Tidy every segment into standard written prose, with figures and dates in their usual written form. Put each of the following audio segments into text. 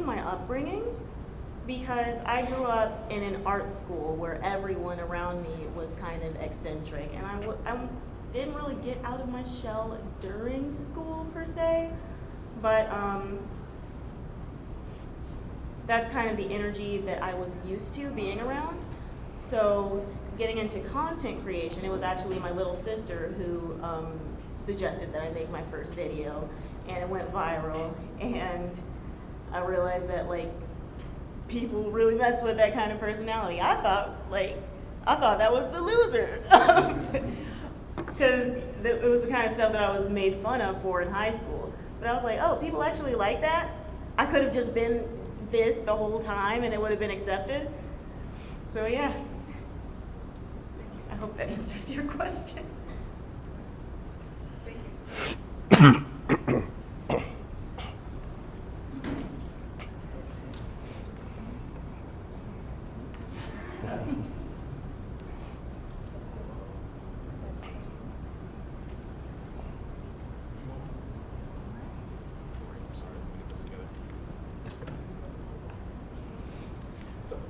my upbringing, because I grew up in an art school where everyone around me was kind of eccentric, and I didn't really get out of my shell during school per se, but that's kind of the energy that I was used to being around. So getting into content creation, it was actually my little sister who suggested that I make my first video, and it went viral, and I realized that like people really mess with that kind of personality. I thought that was the loser, because it was the kind of stuff that I was made fun of for in high school. But I was like, oh, people actually like that? I could have just been this the whole time and it would have been accepted. So yeah, I hope that answers your question.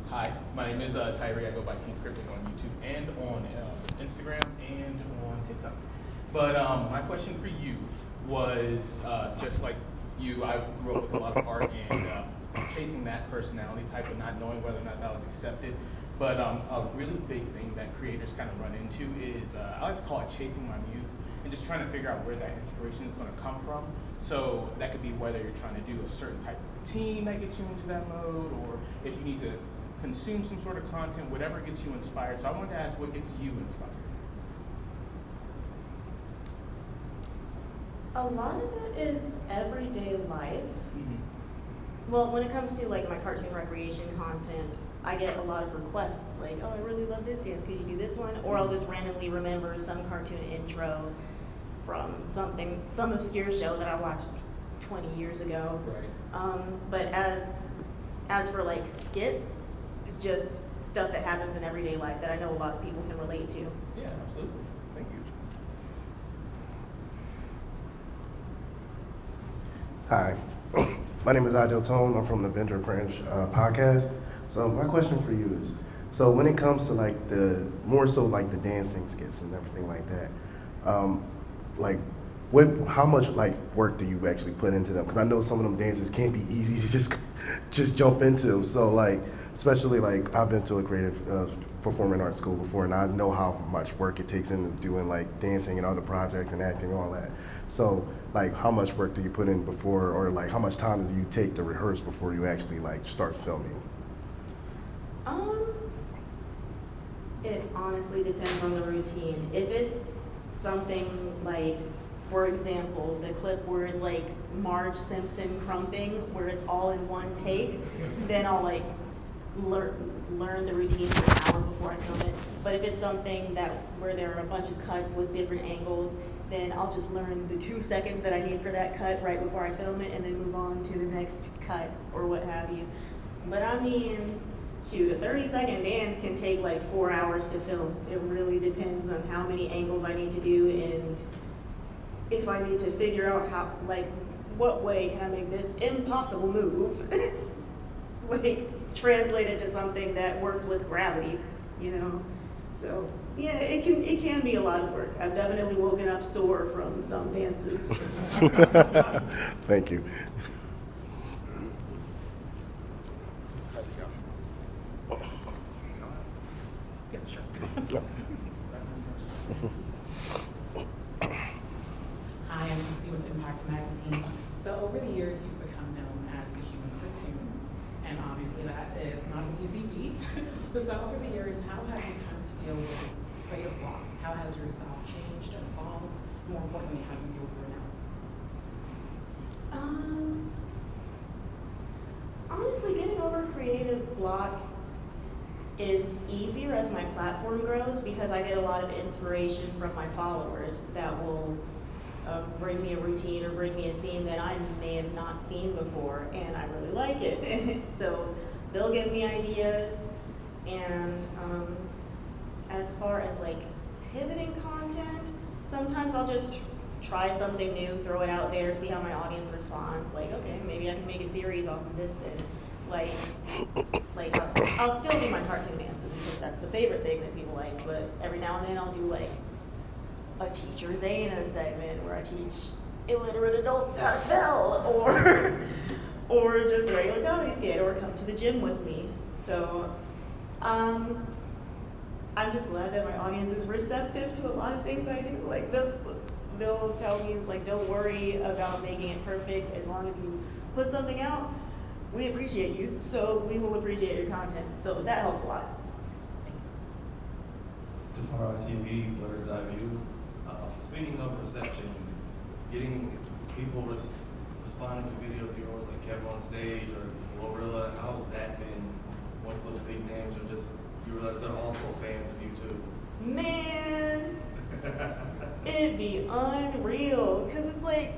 Hi, my name is Tyree. I go by King Cryptic on YouTube and on Instagram and on TikTok. But my question for you was just like you, I grew up with a lot of art and chasing that personality type and not knowing whether or not that was accepted. But a really big thing that creators kind of run into is, I like to call it chasing my muse, and just trying to figure out where that inspiration is going to come from. So that could be whether you're trying to do a certain type of routine that gets you into that mode, or if you need to consume some sort of content, whatever gets you inspired. So I wanted to ask, what gets you inspired? A lot of it is everyday life. Mm-hmm. Well, when it comes to like my cartoon recreation content, I get a lot of requests like, oh, I really love this dance, could you do this one? Or I'll just randomly remember some cartoon intro from some obscure show that I watched 20 years ago. Right. But as for like skits, just stuff that happens in everyday life that I know a lot of people can relate to. Yeah, absolutely. Thank you. Hi, my name is Idealisticon. I'm from the Vendor Branch podcast. So my question for you is, so when it comes to like more so like the dancing skits and everything like that, like how much like work do you actually put into them? Because I know some of them dances can't be easy to just jump into. So like, especially like I've been to a creative performing arts school before, and I know how much work it takes into doing like dancing and other projects and acting and all that. So like, how much work do you put in before, or like how much time do you take to rehearse before you actually like start filming? It honestly depends on the routine. If it's something like, for example, the clip where it's like Marge Simpson crumping, where it's all in one take, then I'll like learn the routine for an hour before I film it. But if it's something where there are a bunch of cuts with different angles, then I'll just learn the 2 seconds that I need for that cut right before I film it, and then move on to the next cut or what have you. But I mean, shoot, a 30-second dance can take like 4 hours to film. It really depends on how many angles I need to do, and if I need to figure out what way can I make this impossible move, like translate it to something that works with gravity, you know? So yeah, it can be a lot of work. I've definitely woken up sore from some dances. Thank you. How's it going? Yeah, sure. Hi, I'm Christy with Impact Magazine. So over the years, you've become known as the human cartoon, and obviously that is not an easy feat. So over the years, how have you come to deal with creative blocks? How has your style changed, evolved? More importantly, how do you deal with it now? Honestly, getting over creative block is easier as my platform grows, because I get a lot of inspiration from my followers that will bring me a routine or bring me a scene that I may have not seen before, and I really like it. So they'll give me ideas, and as far as like pivoting content, sometimes I'll just try something new, throw it out there, see how my audience responds. Like, okay, maybe I can make a series off of this then. Like I'll still do my cartoon dances because that's the favorite thing that people like. But every now and then I'll do like a teacher Zaynah segment where I teach illiterate adults how to spell, or just a regular comedy skit, or come to the gym with me. So I'm just glad that my audience is receptive to a lot of things I do. Like they'll tell me like, don't worry about making it perfect as long as you put something out. We appreciate you, so we will appreciate your content. So that helps a lot. Jafar TV, Bird's Eye View. Speaking of reception, getting people responding to videos of yours like Kevin on Stage or Glorilla, how's that been? Once those big names are just, you realize they're also fans of you too. Man, it'd be unreal, because it's like,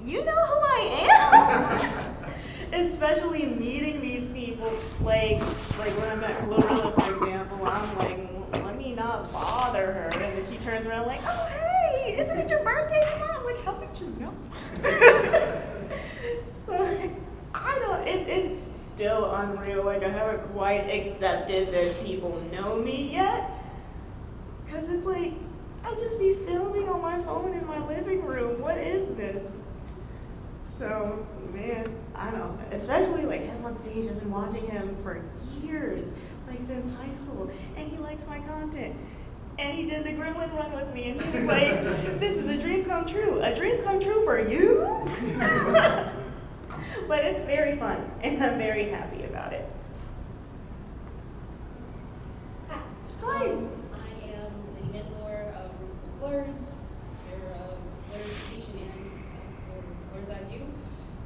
you know who I am? Especially meeting these people, like when I met Glorilla, for example, I'm like, let me not bother her. And then she turns around like, oh, hey, isn't it your birthday tomorrow? I'm like, how did you know? So, it's still unreal. Like, I haven't quite accepted that people know me yet. Because it's like, I just be filming on my phone in my living room. What is this? So, man, I don't know. Especially like him on stage, I've been watching him for years, like since high school, and he likes my content. And he did the Gremlin run with me, and he was like, this is a dream come true. A dream come true for you? But it's very fun, and I'm very happy about it. Hi. Hi. I am the mentor of Words, your Words Station and Words Eye View.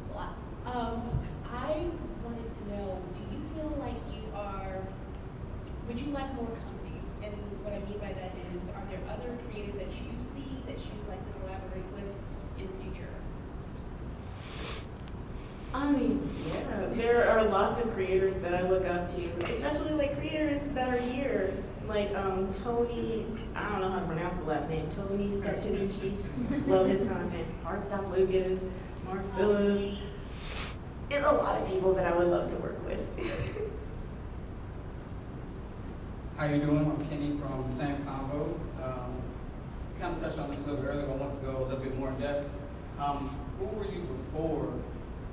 It's a lot. I wanted to know, do you feel like would you like more company? And what I mean by that is, are there other creators that you see that you'd like to collaborate with in the future? I mean, yeah, there are lots of creators that I look up to, especially like creators that are here, like Tony, I don't know how to pronounce the last name, Tony Statucci, love his content, Heartstop Lucas, Mark Phillips. There's a lot of people that I would love to work with. How you doing? I'm Kenny from the same convo. Kind of touched on this a little bit earlier, but I want to go a little bit more in depth. Who were you before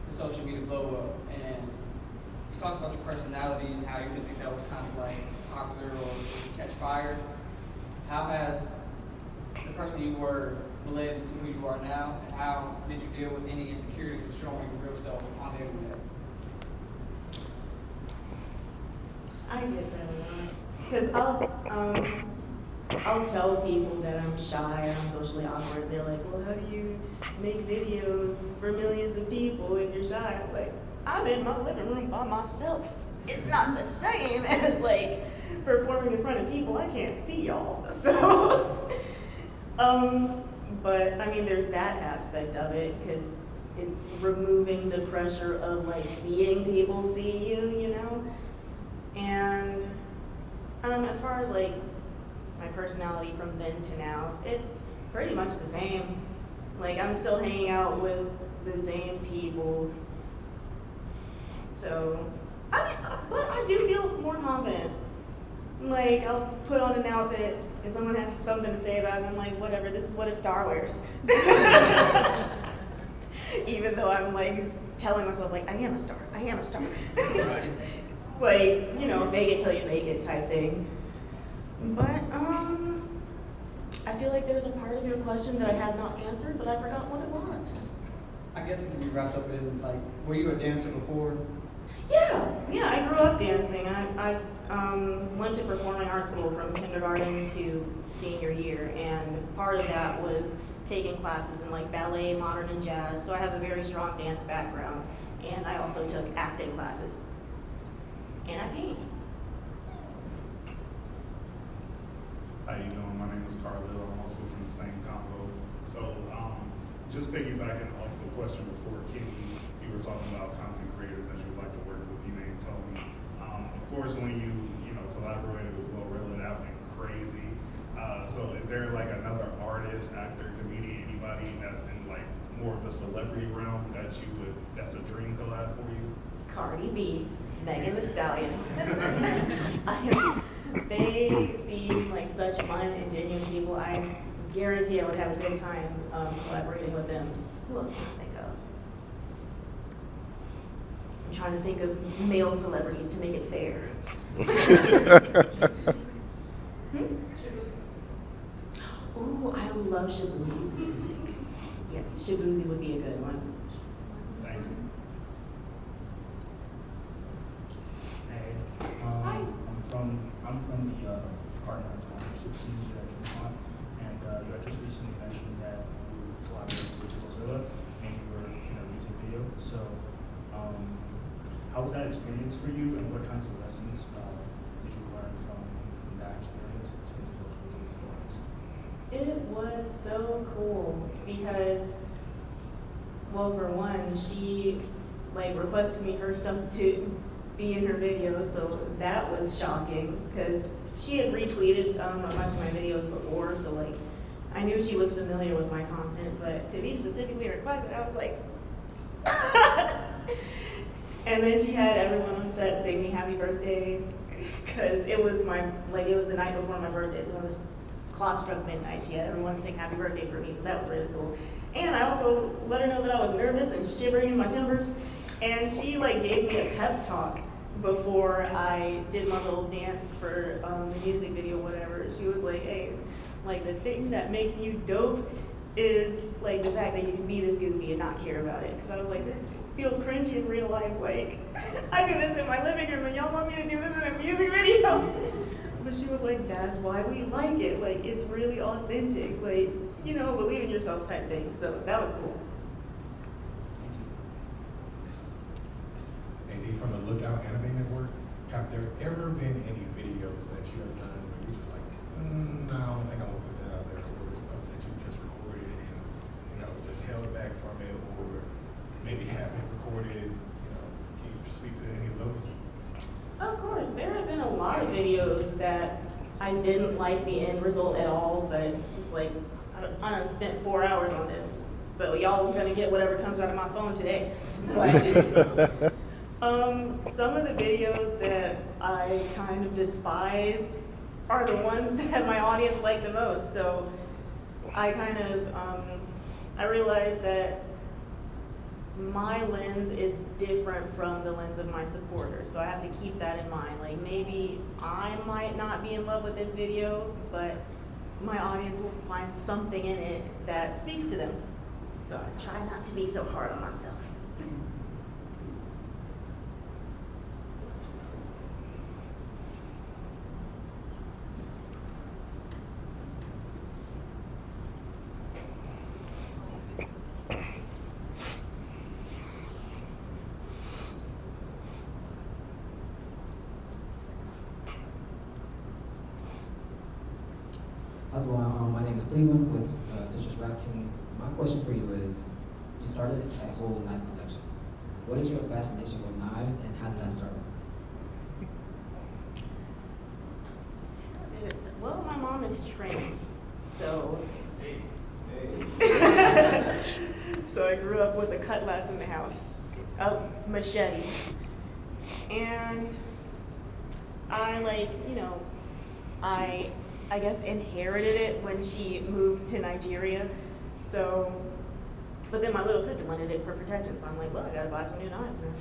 the social media blow up? And you talked about your personality and how you didn't think that was kind of like popular or catch fire. How has the person you were related to who you are now, and how did you deal with any insecurities of showing your real self on the internet? I get that a lot. Because I'll tell people that I'm shy or I'm socially awkward. They're like, well, how do you make videos for millions of people if you're shy? I'm like, I'm in my living room by myself. It's not the same as like performing in front of people. I can't see y'all. So, but I mean, there's that aspect of it because it's removing the pressure of like seeing people see you, you know? And as far as like my personality from then to now, it's pretty much the same. Like I'm still hanging out with the same people. So, but I do feel more confident. Like I'll put on an outfit and someone has something to say about it, and I'm like, whatever, this is what a star wears. Even though I'm like telling myself like, I am a star, I am a star. Right. Like, you know, fake it till you make it type thing. But, I feel like there's a part of your question that I have not answered, but I forgot what it was. I guess it can be wrapped up in like, were you a dancer before? Yeah, I grew up dancing. I went to performing arts school from kindergarten to senior year, and part of that was taking classes in like ballet, modern, and jazz. So I have a very strong dance background, and I also took acting classes. And I paint. How you doing? My name is Carlil. I'm also from the same combo. So, just piggybacking off the question before, Kenny, you were talking about content creators that you would like to work with. You named Tony. Of course, when you collaborated with Glorilla, that went crazy. So, is there like another artist, actor, comedian, anybody that's in like more of the celebrity realm that's a dream collab for you? Cardi B, Megan Thee Stallion. They seem like such fun and genuine people. I guarantee I would have a good time collaborating with them. Who else can I think of? I'm trying to think of male celebrities to make it fair. Ooh, I love Shabuzi's music. Yes, Shabuzi would be a good one. Thank you. Hey, Hi. I'm from the Art and Arts Sponsorship team here at DreamCon, and you had just recently mentioned that you collaborated with Gorilla and you were in a music video. So, how was that experience for you, and what kinds of lessons did you learn from that experience to work with these artists? It was so cool because, well, for one, she like requested me herself to be in her video, so that was shocking because she had retweeted a bunch of my videos before, so like I knew she was familiar with my content, but to be specifically requested, I was like, and then she had everyone on set sing me happy birthday because it was the night before my birthday, so when the clock struck midnight, she had everyone sing happy birthday for me, so that was really cool. And I also let her know that I was nervous and shivering in my timbers, and she like gave me a pep talk before I did my little dance for the music video, whatever. She was like, hey, like the thing that makes you dope is like the fact that you can be this goofy and not care about it. Because I was like, this feels cringy in real life. Like, I do this in my living room and y'all want me to do this in a music video? But she was like, that's why we like it. Like, it's really authentic. Like, you know, believe in yourself type thing. So that was cool. AD from the Lookout Anime Network, have there ever been any videos that you have done where you're just like, no, I don't think I'm gonna put that out there, or stuff that you just recorded and, you know, just held back from it, or maybe haven't recorded, you know, can you speak to any of those? Of course, there have been a lot of videos that I didn't like the end result at all, but it's like, I done spent 4 hours on this, so y'all are gonna get whatever comes out of my phone today. But, some of the videos that I kind of despised are the ones that my audience liked the most. So I kind of, I realized that my lens is different from the lens of my supporters. So I have to keep that in mind. Like maybe I might not be in love with this video, but my audience will find something in it that speaks to them. So I try not to be so hard on myself. How's it going? My name is Cleveland with Citrus Rap Team. My question for you is, you started a whole knife collection. What is your fascination with knives and how did that start? Well, my mom is trained, so so I grew up with a cutlass in the house, a machete, and I I guess inherited it when she moved to Nigeria. So, but then my little sister wanted it for protection, so I'm like, well, I gotta buy some new knives now.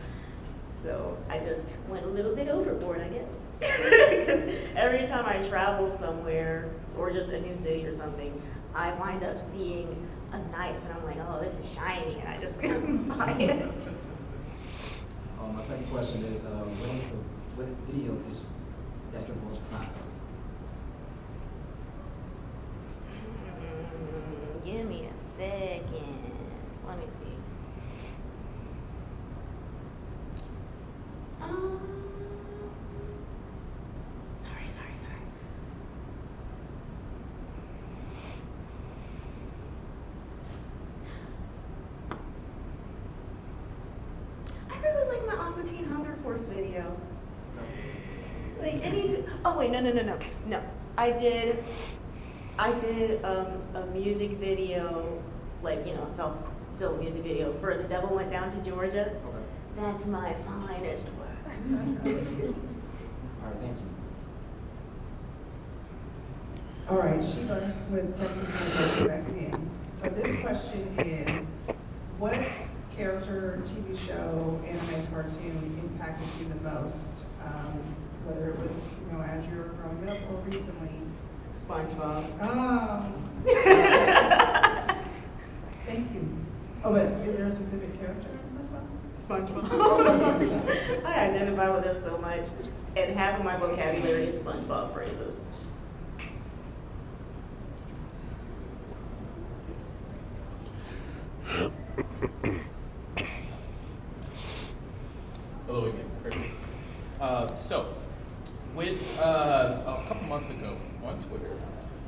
So I just went a little bit overboard, I guess. Because every time I travel somewhere, or just a new city or something, I wind up seeing a knife, and I'm like, oh, this is shiny, and I just buy it. My second question is, what video is that you're most proud of? Give me a second. Let me see. Sorry. I really like my Aqua Teen Hunger Force video. Like oh wait, no. I did I did a music video, like, you know, self-filmed music video for The Devil Went Down to Georgia. Okay. That's my finest work. All right, thank you. All right, Sheila with Texas Money back again. So this question is, what character, TV show, anime, cartoon impacted you the most? Whether it was, you know, as you were growing up or recently? SpongeBob. Oh. Thank you. Oh, but is there a specific character in SpongeBob? SpongeBob. I identify with them so much, and half of my vocabulary is SpongeBob phrases. Hello again. So, with a couple months ago on Twitter,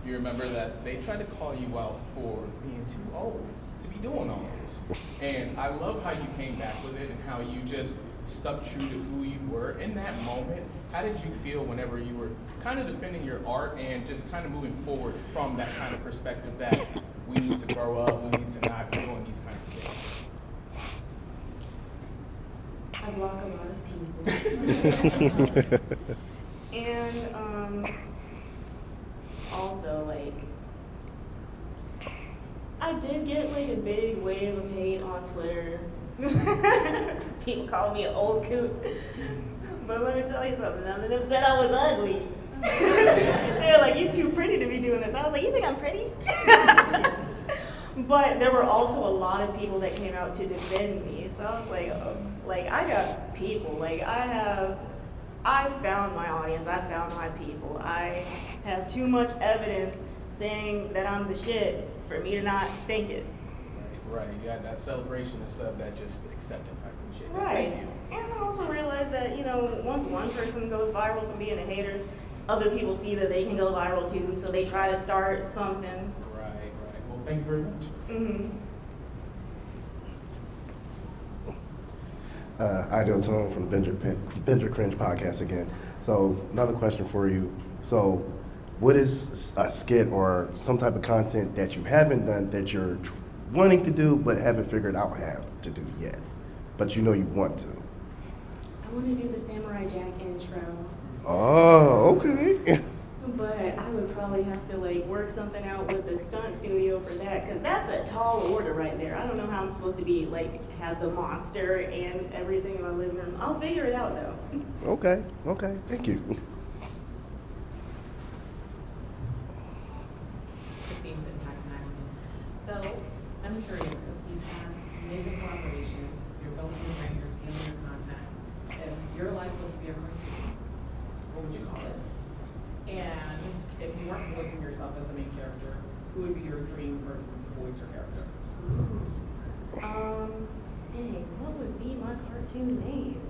you remember that they tried to call you out for being too old to be doing all this. And I love how you came back with it and how you just stuck true to who you were in that moment. How did you feel whenever you were kind of defending your art and just kind of moving forward from that kind of perspective that we need to grow up, we need to not be doing these kinds of things? I block a lot of people. And also, like, I did get like a big wave of hate on Twitter. People call me an old coot. But let me tell you something, none of them said I was ugly. They're like, you're too pretty to be doing this. I was like, you think I'm pretty? But there were also a lot of people that came out to defend me. So I was like I got people. Like I found my audience. I found my people. I have too much evidence saying that I'm the shit for me to not think it. Right. You had that celebration instead of that just acceptance type of shit. Right. Thank you. And I also realized that, you know, once one person goes viral from being a hater, other people see that they can go viral too, so they try to start something. Right. Well, thank you very much. Mm-hmm. Idealisticon from Bender Cringe podcast again. So another question for you. So what is a skit or some type of content that you haven't done that you're wanting to do but haven't figured out how to do yet, but you know you want to? I want to do the Samurai Jack intro. Oh, okay. But I would probably have to like work something out with the stunt studio for that, because that's a tall order right there. I don't know how I'm supposed to be like have the monster and everything in my living room. I'll figure it out though. Okay, thank you. Christine with Impact Magazine. So I'm curious, because you've had amazing collaborations, you're building your brand, you're scaling your content. If your life was to be a cartoon, what would you call it? And if you weren't voicing yourself as the main character, who would be your dream person to voice your character? Dang, what would be my cartoon name?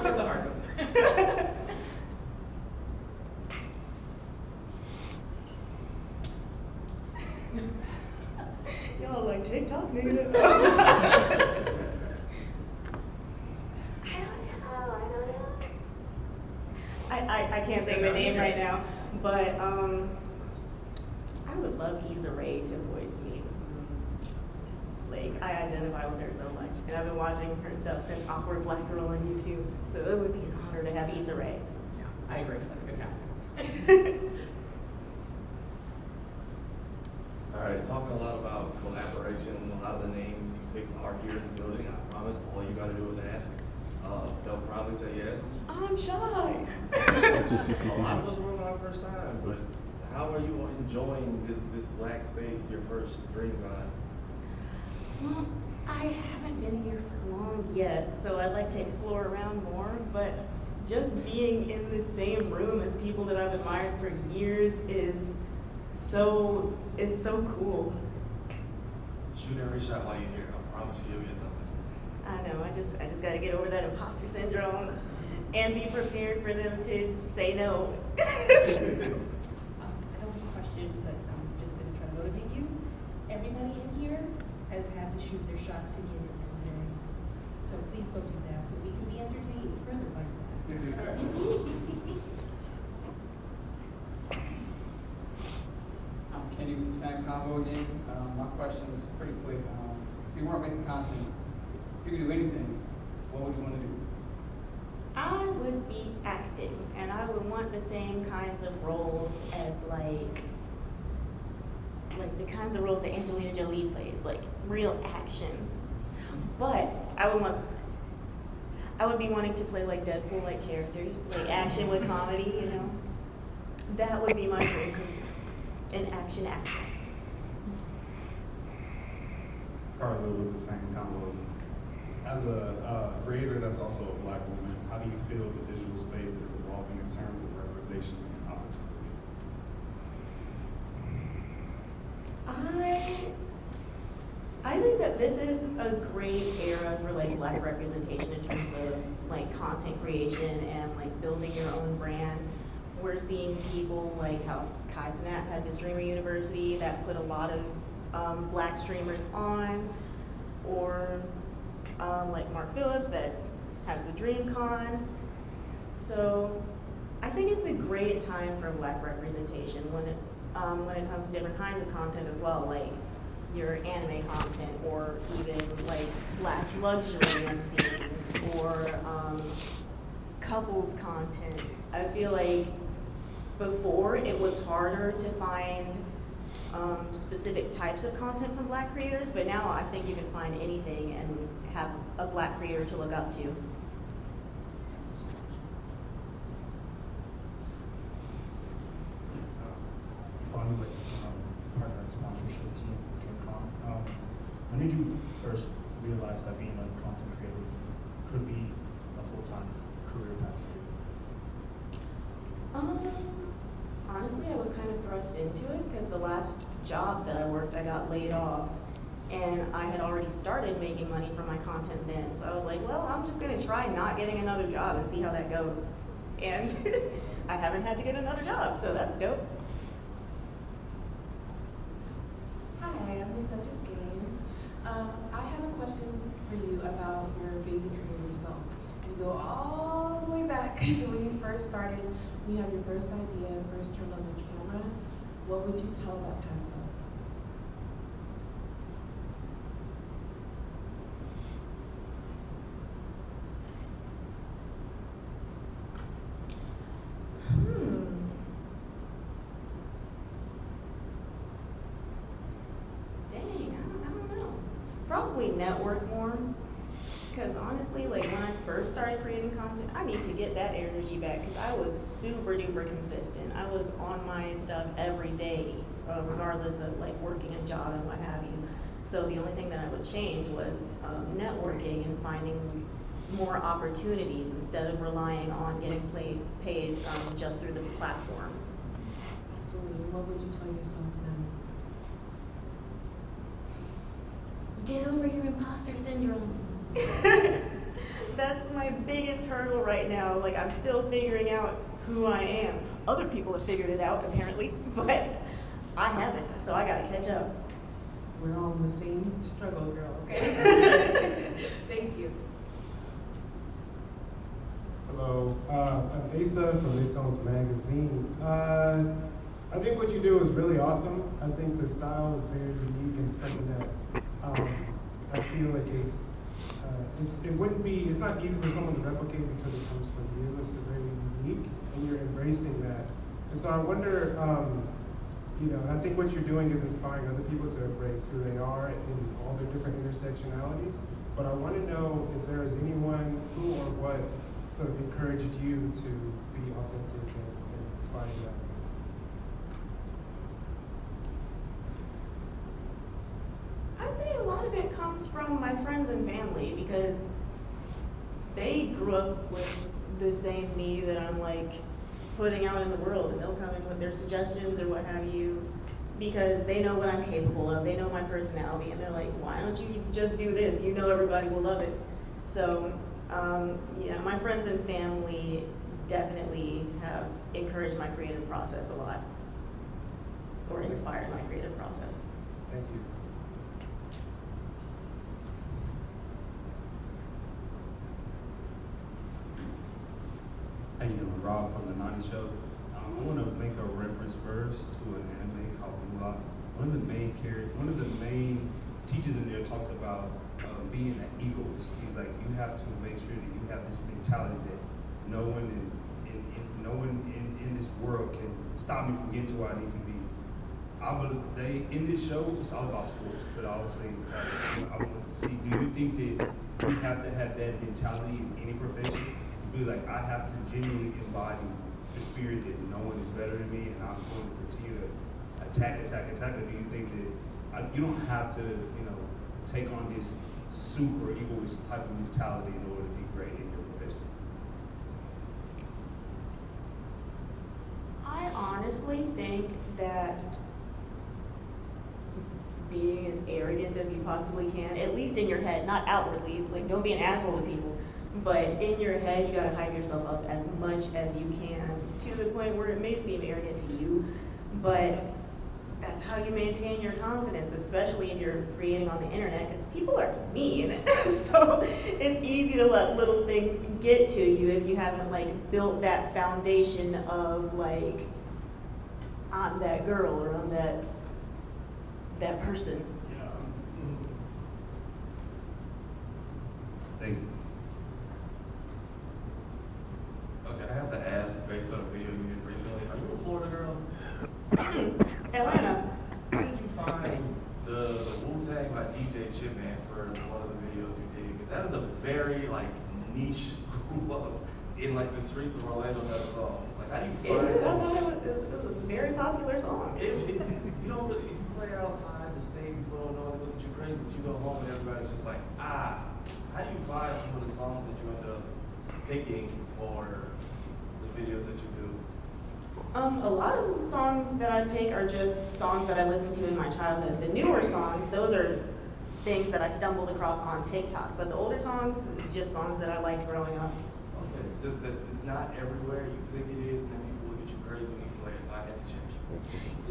It's a hard one. Y'all like TikTok, nigga. I can't think of a name right now, but I would love Issa Rae to voice me. Like, I identify with her so much, and I've been watching her stuff since Awkward Black Girl on YouTube, so it would be an honor to have Issa Rae. Yeah, I agree. That's a good casting. All right, talking a lot about collaboration, a lot of the names you pick are here in the building. I promise, all you gotta do is ask. They'll probably say yes. I'm shy. A lot of us were on our first time, but how are you enjoying this black space, your first DreamCon? Well, I haven't been here for long yet, so I'd like to explore around more, but just being in the same room as people that I've admired for years is so cool. Shoot every shot while you're here. I promise you'll get something. I know, I just gotta get over that imposter syndrome and be prepared for them to say no. I don't have a question, but I'm just gonna try to motivate you. Everybody in here has had to shoot their shot to get in today. So So please go do that so we can be entertained further by that. I'm Kenny with the same combo again. My question is pretty quick. If you weren't making content, if you could do anything, what would you want to do? I would be acting, and I would want the same kinds of roles as like the kinds of roles that Angelina Jolie plays, like real action. But I would be wanting to play like Deadpool-like characters, like action with comedy, you know? That would be my dream career, an action actress. Carla with the same combo. As a creator that's also a Black woman, how do you feel the digital space is evolving in terms of representation and opportunity? I think that this is a great era for like Black representation in terms of like content creation and like building your own brand. We're seeing people like how Kai Cenat had the Streamer University that put a lot of Black streamers on, or like Mark Phillips that has the DreamCon. So I think it's a great time for Black representation when it comes to different kinds of content as well, like your anime content, or even like Black luxury I'm seeing, or couples content. I feel like before it was harder to find specific types of content from Black creators, but now I think you can find anything and have a Black creator to look up to. Finally, with partner and sponsorship team, DreamCon. When did you first realize that being a content creator could be a full-time career path for you? Honestly, I was kind of thrust into it because the last job that I worked, I got laid off. And I had already started making money from my content then. So I was like, well, I'm just gonna try not getting another job and see how that goes. And I haven't had to get another job, so that's dope. Hi, I'm Miss Duchess Games. I have a question for you about your baby career yourself. You go all the way back to when you first started, when you had your first idea, first turned on the camera. What would you tell that past self? Probably network more, because honestly, like when I first started creating content, I need to get that energy back because I was super duper consistent. I was on my stuff every day, regardless of like working a job and what have you. So the only thing that I would change was networking and finding more opportunities instead of relying on getting paid just through the platform. Absolutely. What would you tell yourself now? Get over your imposter syndrome. That's my biggest hurdle right now. Like, I'm still figuring out who I am. Other people have figured it out, apparently, but I haven't, so I gotta catch up. We're all in the same struggle, girl, okay? Thank you. Hello, I'm Asa from Midtones Magazine. I think what you do is really awesome. I think the style is very unique and something that I feel like it's not easy for someone to replicate because it comes from you. It's very unique, and you're embracing that. And so I wonder, and I think what you're doing is inspiring other people to embrace who they are in all their different intersectionalities. But I want to know if there is anyone who or what sort of encouraged you to be authentic and inspire that. I'd say a lot of it comes from my friends and family because they grew up with the same me that I'm like putting out in the world, and they'll come in with their suggestions or what have you because they know what I'm capable of, they know my personality, and they're like, why don't you just do this? You know everybody will love it. So my friends and family definitely have encouraged my creative process a lot, or inspired my creative process. Thank you. Rob from the 90s show. I want to make a reference first to an anime called Blue Lock. One of the main teachers in there talks about being an Eagles. He's like, you have to make sure that you have this mentality that no one in this world can stop me from getting to where I need to be. In this show, it's all about sports, but I was saying, I want to see, do you think that you have to have that mentality in any profession? Be like, I have to genuinely embody the spirit that no one is better than me, and I'm going to continue to attack. Or do you think that you don't have to, take on this super egoist type of mentality in order to be great in your profession? I honestly think that being as arrogant as you possibly can, at least in your head, not outwardly, like don't be an asshole to people, but in your head, you gotta hype yourself up as much as you can to the point where it may seem arrogant to you, but that's how you maintain your confidence, especially if you're creating on the internet, because people are mean. So it's easy to let little things get to you if you haven't built that foundation of I'm that girl or I'm that person. Yeah. Thank you. Okay, I have to ask, based on a video you did recently, are you a Florida girl? Atlanta. How did you find the Wu-Tang by DJ Chipman for one of the videos you did? Because that is a very niche group in the streets of Orlando that song. How do you find Is it? I thought it was a very popular song. You don't really, if you play outside the state, people don't know, they look at you crazy, but you go home and everybody's just like, how do you find some of the songs that you end up picking for the videos that you do? A lot of the songs that I pick are just songs that I listened to in my childhood. The newer songs, those are things that I stumbled across on TikTok. But the older songs, just songs that I liked growing up. Okay, it's not everywhere you think it is, and then people look at you crazy when you play it. I had to check.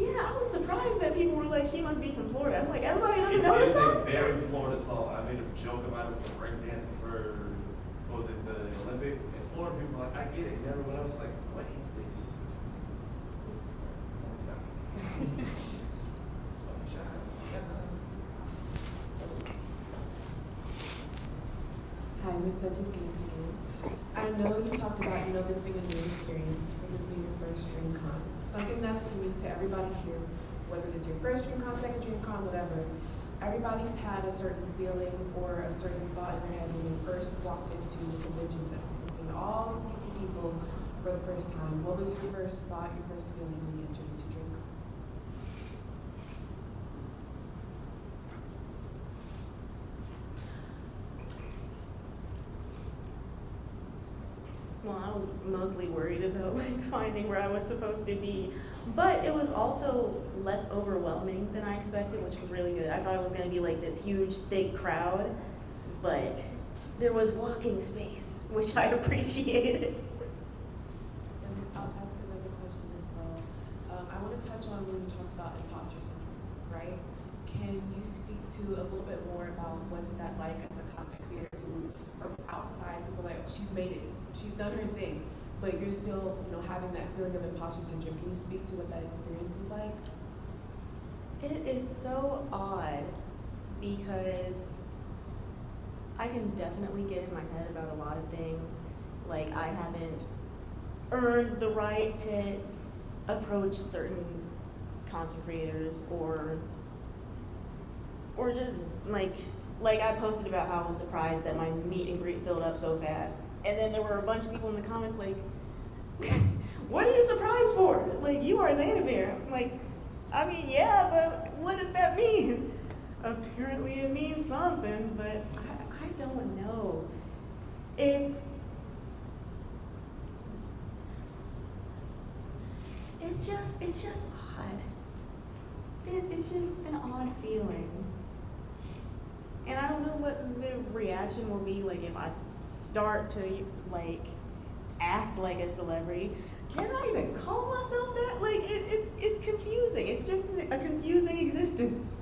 Yeah, I was surprised that people were like, she must be from Florida. I'm like, everybody doesn't know this song? It's a very Florida song. I made a joke about it with the breakdancing for, what was it, the Olympics? And Florida people were like, I get it. And everyone else was like, what is this? Hi, Miss Duchess Games again. I know you talked about, this being a new experience, for this being your first DreamCon. Something that's unique to everybody here, whether it's your first DreamCon, second DreamCon, whatever, everybody's had a certain feeling or a certain thought in their head when you first walked into the convention center and seen all these beautiful people for the first time. What was your first thought, your first feeling when you entered into DreamCon? Well, I was mostly worried about finding where I was supposed to be, but it was also less overwhelming than I expected, which was really good. I thought it was going to be this huge, thick crowd, but there was walking space, which I appreciated. And I'll ask another question as well. I want to touch on when you talked about imposter syndrome, right? Can you speak to a little bit more about what's that like as a content creator who, from outside, people are like, she's made it. She's done her thing, but you're still, having that feeling of imposter syndrome. Can you speak to what that experience is like? It is so odd because I can definitely get in my head about a lot of things. I haven't earned the right to approach certain content creators or just I posted about how I was surprised that my meet and greet filled up so fast. And then there were a bunch of people in the comments what are you surprised for? You are Zaynah. I'm yeah, but what does that mean? Apparently it means something, but I don't know. It's just odd. It's just an odd feeling. And I don't know what the reaction will be if I start to act like a celebrity. Can I even call myself that? It's confusing. It's just a confusing existence.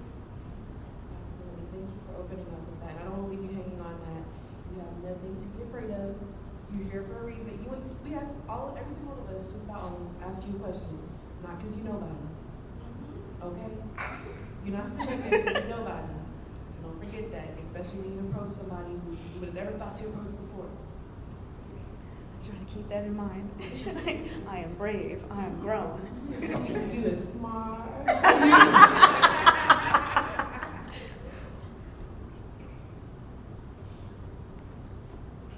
Absolutely. Thank you for opening up with that. I don't want to leave you hanging on that. You have nothing to be afraid of. You're here for a reason. We asked every single one of us, just about all of us, asked you a question, not because you know about them. Okay? You're not sitting there because you know about them. So don't forget that, especially when you approach somebody who you would have never thought to approach before. Trying to keep that in mind. I am brave. I am grown. You is smart.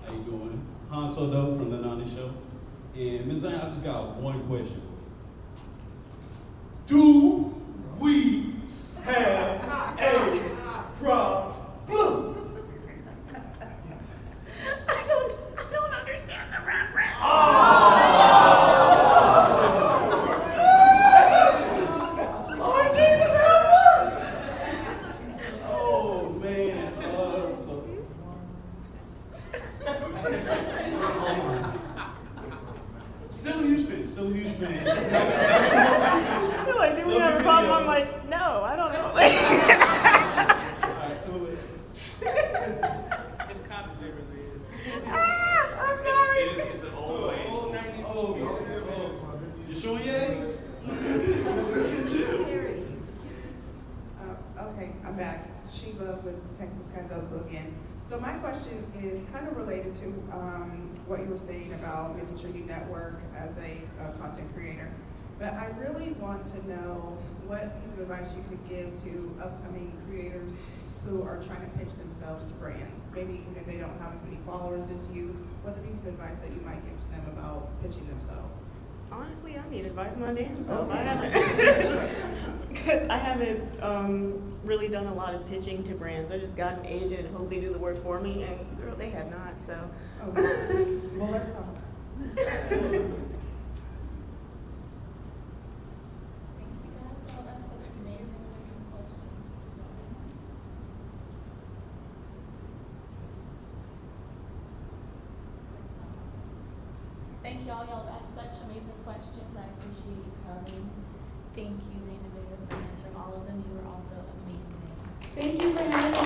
How you doing? Han So Dope from the Nani Show. And Ms. Zaynah, I just got one question. Do we have a problem? I don't understand the reference. Lord Jesus, help us! Oh man, still a huge fan. Still a huge fan. You're like, do we have a problem? I'm like, no, I don't know. It's cosplay related. I'm sorry. It's an old way. Old 90s. Oh, you showing your age? Okay, I'm back. Sheila with Texas Kazoku again. So my question is kind of related to what you were saying about making sure you network as a content creator. But I really want to know what piece of advice you could give to upcoming creators who are trying to pitch themselves to brands. Maybe even if they don't have as many followers as you, what's a piece of advice that you might give to them about pitching themselves? Honestly, I need advice my damn self. Okay. I haven't, because I haven't really done a lot of pitching to brands. I just got an agent and hope they do the work for me, and girl, they have not. So. Okay. Well, let's talk. Thank you guys all. That's such amazing questions. Thank y'all. Y'all asked such amazing questions. I appreciate you coming. Thank you, Zaynah, for answering all of them. You were also amazing. Thank you for having me.